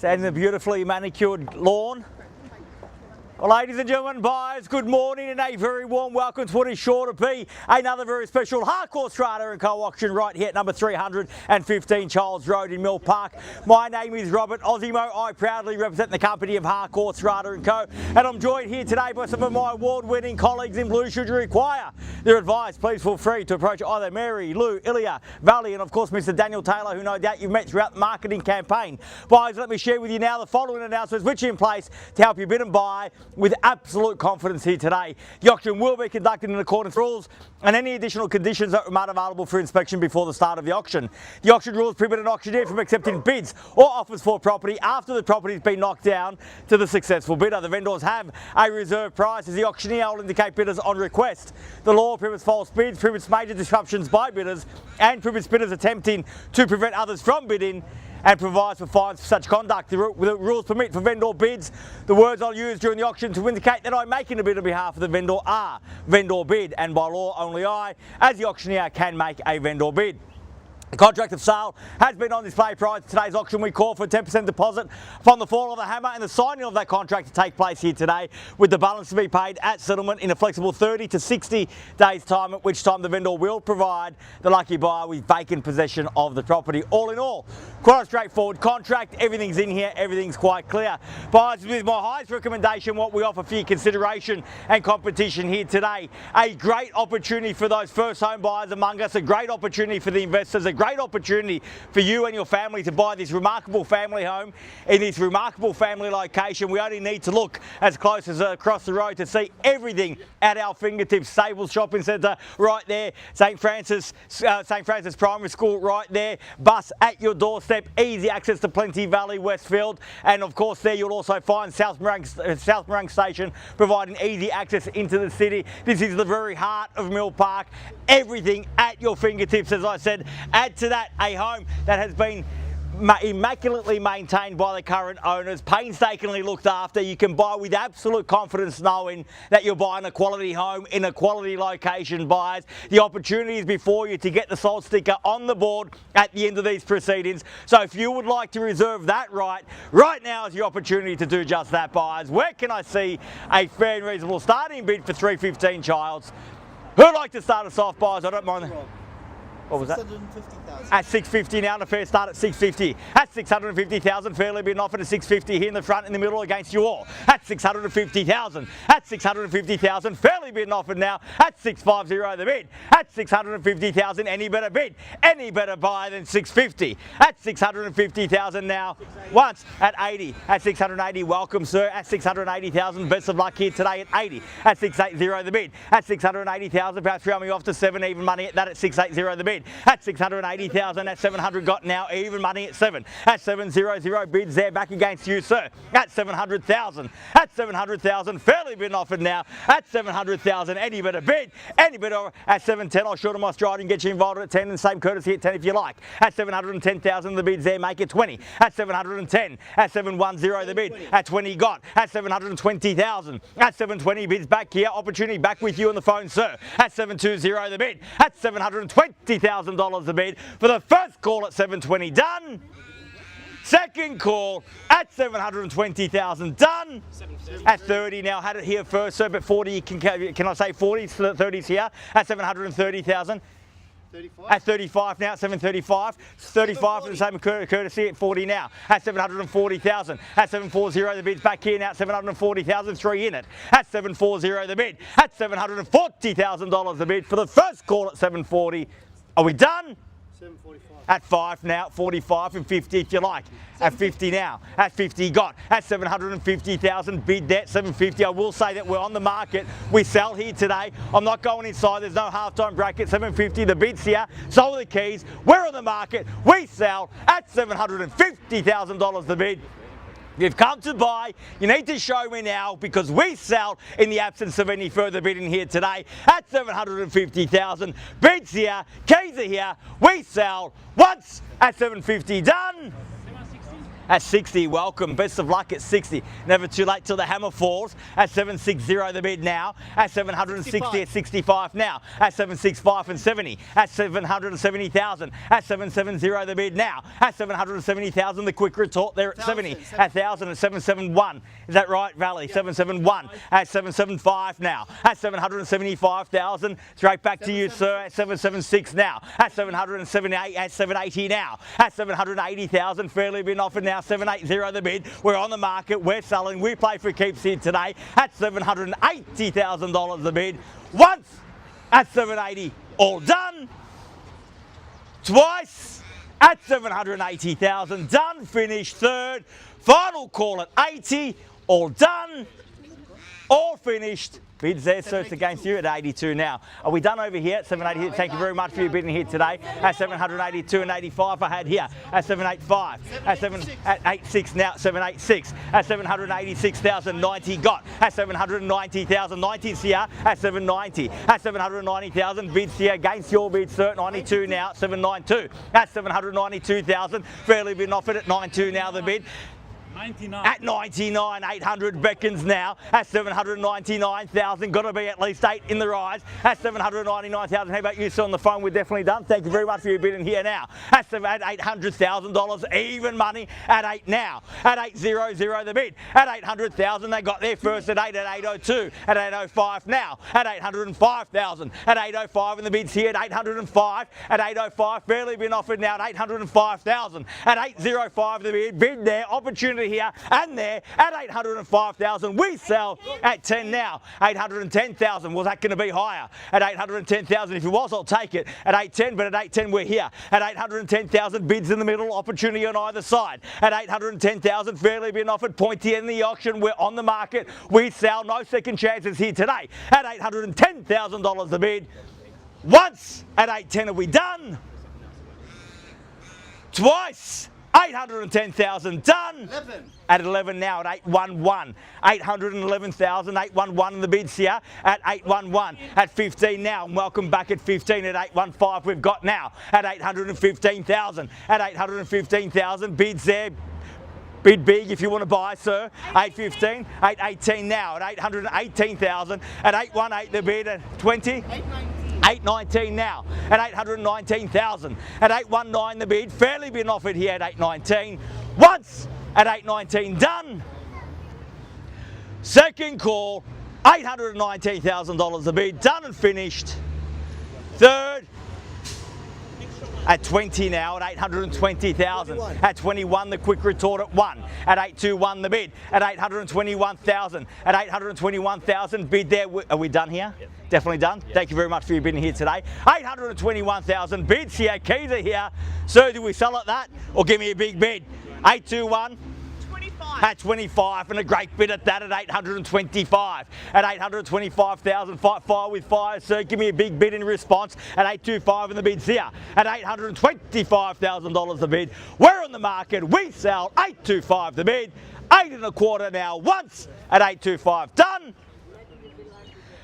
And the beautifully manicured lawn. Well, ladies and gentlemen, buyers, good morning and a very warm welcome to what is sure to be another very special Harcourts Rata & Co auction right here at number 315 Charles Road in Mill Park. My name is Robert Ozzimo. I proudly represent the company of Harcourts Rata & Co, and I'm joined here today by some of my award-winning colleagues in blue. Should you require their advice, please feel free to approach either Mary, Lou, Ilya, Valley, and of course Mr. Daniel Taylor, who no doubt you've met throughout the marketing campaign. Buyers, let me share with you now the following announcements which are in place to help you bid and buy with absolute confidence here today. The auction will be conducted in accordance with rules, and any additional conditions are made available for inspection before the start of the auction. The auction rules prohibit an auctioneer from accepting bids or offers for property after the property has been knocked down to the successful bidder. The vendors have a reserve price, as the auctioneer will indicate bidders on request. The law prohibits false bids, prohibits major disruptions by bidders, and prohibits bidders attempting to prevent others from bidding, and provides for fines for such conduct. The rules permit for vendor bids. The words I'll use during the auction to indicate that I'm making a bid on behalf of the vendor are vendor bid, and by law only I, as the auctioneer, can make a vendor bid. The contract of sale has been on display prior to today's auction. We call for a 10% deposit upon the fall of the hammer and the signing of that contract to take place here today, with the balance to be paid at settlement in a flexible 30 to 60 days time, at which time the vendor will provide the lucky buyer with vacant possession of the property. All in all, quite a straightforward contract. Everything's in here, everything's quite clear. Buyers, with my highest recommendation, what we offer for your consideration and competition here today. A great opportunity for those first home buyers among us, a great opportunity for the investors, a great opportunity for you and your family to buy this remarkable family home in this remarkable family location. We only need to look as close as across the road to see everything at our fingertips. Stables Shopping Centre right there, St Francis Primary School right there, bus at your doorstep, easy access to Plenty Valley, Westfield, and of course there you'll also find South Morang Station, providing easy access into the city. This is the very heart of Mill Park. Everything at your fingertips, as I said. Add to that a home that has been immaculately maintained by the current owners, painstakingly looked after. You can buy with absolute confidence knowing that you're buying a quality home in a quality location. Buyers, the opportunity is before you to get the sold sticker on the board at the end of these proceedings. So if you would like to reserve that right now is your opportunity to do just that. Buyers, where can I see a fair and reasonable starting bid for 315 Childs? Who'd like to start us off, buyers? I don't mind. What was that? 650,000. At 650 now, and a fair start at 650. At 650,000, fairly being offered at 650 here in the front, in the middle against you all. At 650,000. At 650,000, fairly being offered now at 650 the bid. At 650,000, any better bid, any better buy than 650. At 650,000 now, once at 80. At 680, welcome sir. At 680,000, best of luck here today at 80. At 680 the bid. At 680,000, perhaps rounding off to 7 even money at that at 680 the bid. At 680,000, at 700 got now even money at 7. At 700 bids there back against you, sir. At 700,000. At 700,000, fairly been offered now. At 700,000, any better bid, any better. At 710, I'll shorten my stride and get you involved at 10, and same courtesy at 10 if you like. At 710,000, the bids there make it 20. At 710, at 710 the bid. At 20 got. At 720,000. At 720 bids back here. Opportunity back with you on the phone, sir. At 720 the bid. At $720,000 the bid for the first call at 720 done. Second call at 720,000 done. At 30 now, had it here first, sir, but 40, can I say 40? 30's here at 730,000. 35. At 35 now, at 735. 35 for the same courtesy at 40 now. At 740,000. At 740 the bid's back here now at 740,000. 3 in it. At 740 the bid. At $740,000 the bid for the first call at 740. Are we done? 745. At 5 now, 45 and 50 if you like. At 50 now, at 50 got. At 750,000 bid there, 750. I will say that we're on the market. We sell here today. I'm not going inside. There's no halftime bracket. 750, the bid's here. Sold the keys. We're on the market. We sell at $750,000 the bid. You've come to buy, you need to show me now, because we sell in the absence of any further bidding here today at 750,000. Bids here, keys are here, we sell once at 750 done. at 60. Welcome, best of luck at 60. Never too late till the hammer falls. At 760 the bid now. At 760 at 65 now. At 765 and 70. At 770,000. At 770 the bid now. At 770,000 the quick retort there at 70. At 1,000 at 771. Is that right, Valley? 771. At 775 now. At 775,000. Straight back to you, sir. At 776 now. At 778. At 780 now. At 780,000. Fairly been offered now. 780 the bid. We're on the market. We're selling. We play for keeps here today. At $780,000 the bid. Once at 780. All done. Twice at 780,000. Done. Finished. Third. Final call at 80. All done. All finished. Bids there, so it's against you at 82 now. Are we done over here at 780? Thank you very much for your bidding here today. At 782 and 85 I had here. At 785. At 86 now. 786. At 786,090 got. At 790,000. 90's here. At 790. At 790,000 bids here against your bid, sir. 92 now. At 792. At 792,000. Fairly been offered at 92 now the bid. 99. At 99, 800 beckons now. At 799,000, got to be at least 8 in the rise. At 799,000, how about you, sir, on the phone? We're definitely done. Thank you very much for your bidding here now. At $800,000, even money. At 8 now. At 800 the bid. At 800,000, they got there first at 8 at 802. At 805 now. At 805,000. At 805 in the bids here. At 805. At 805, fairly been offered now at 805,000. At 805 the bid. Bid there. Opportunity here and there at 805,000. We sell at 10 now. 810,000. Was that going to be higher? At 810,000. If it was, I'll take it. At 810, but at 810 we're here. At 810,000, bids in the middle, opportunity on either side. At 810,000, fairly been offered. Pointy in the auction. We're on the market. We sell. No second chances here today. At $810,000 the bid. Once at 810 are we done? Twice. 810,000 done. 11. At 11 now at 811. 811,000. 811 in the bids here at 811. At 15 now. And welcome back at 15 at 815 we've got now. At 815,000. At 815,000 bids there. Bid big if you want to buy, sir. 815. 818 now at 818,000. At 818 the bid at 20. 819 now at 819,000. At 819 the bid, fairly been offered here at 819. Once at 819 done. Second call, $819,000 the bid, done and finished. Third at 20 now at 820,000. At 21 the quick retort at 1. At 821 the bid. At 821,000. At 821,000 bid there. Are we done here? Yep. Definitely done. Yep. Thank you very much for your bidding here today. 821,000 bids here. Keys are here. So do we sell at that or give me a big bid? 821. At 25 and a great bid at that at 825. At 825,000, fight fire with fire, sir. Give me a big bid in response at 825 and the bid's here. At $825,000 the bid. We're on the market. We sell 825 the bid. 8 1/4 now. Once at 825. Done.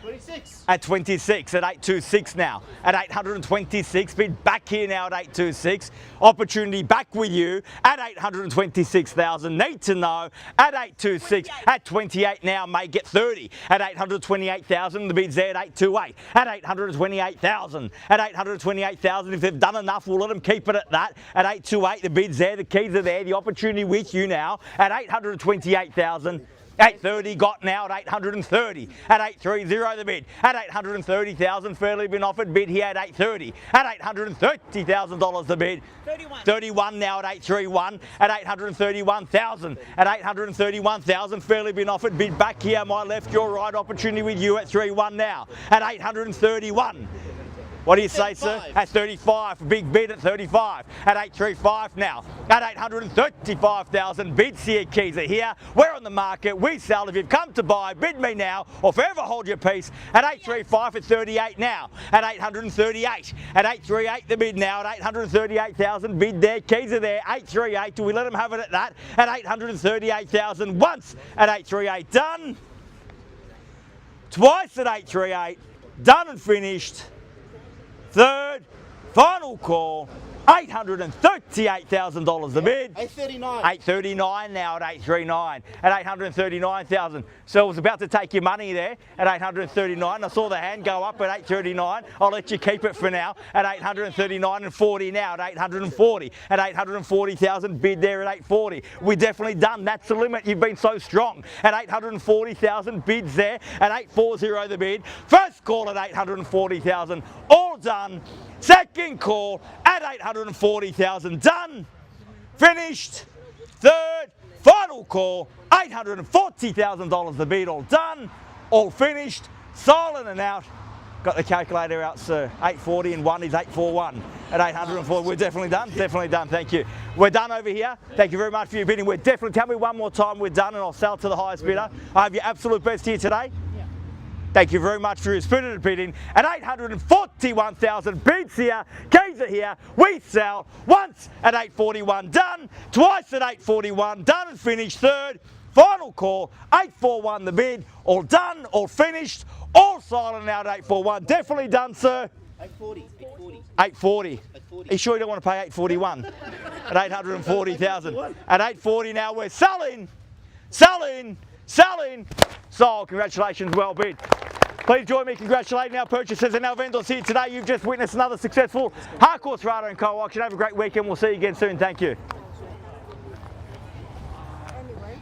26. At 26, at 826 now. At 826, bid back here now at 826. Opportunity back with you at 826,000. Need to know at 826. At 28 now, may get 30. At 828,000, the bid's there at 828. At 828,000. At 828,000, if they've done enough, we'll let them keep it at that. At 828, the bid's there, the keys are there, the opportunity with you now at 828,000. 830 got now at 830. At 830 the bid. At 830,000 fairly been offered. Bid here at 830. At $830,000 the bid. 31. 31 now at 831. At 831,000. At 831,000 fairly been offered. Bid back here, my left, your right. Opportunity with you at 31 now. At 831. What do you say, sir? At 35, big bid at 35. At 835 now. At 835,000, bids here, keys are here. We're on the market, we sell. If you've come to buy, bid me now, or forever hold your peace. At 835 at 38 now. At 838. At 838 the bid now. At 838,000, bid there, keys are there. 838, do we let them have it at that? At 838,000 once. At 838 done. Twice at 838, done and finished. Third, final call, $838,000 the bid. 839. 839 now at 839 at 839,000. So I was about to take your money there at 839. I saw the hand go up at 839. I'll let you keep it for now at 839 and 40 now at 840 at 840,000 bid there at 840. We're definitely done. That's the limit. You've been so strong at 840,000 bids there at 840 the bid. First call at 840,000. All done. Second call at 840,000. Done. Finished. Third, final call, $840,000 the bid, all done, all finished, silent and out. Got the calculator out, sir. 840 and 1 is 841 at 840. We're definitely done, thank you. We're done over here. Thank you very much for your bidding. We're definitely, tell me one more time we're done and I'll sell to the highest bidder. I have your absolute best here today. Thank you very much for your spirited bidding. At 841,000 bids here, keys are here. We sell once at 841, done. Twice at 841, done and finished. Third, final call, 841 the bid. All done, all finished, all silent now at 841. Definitely done, sir. 840. 840. Are you sure you don't want to pay 841 at 840,000? At 840 now we're selling. Sold. Congratulations, well bid. Please join me congratulating our purchasers and our vendors here today. You've just witnessed another successful Harcourts, Rata and Co auction. Have a great weekend. We'll see you again soon. Thank you. Anyway.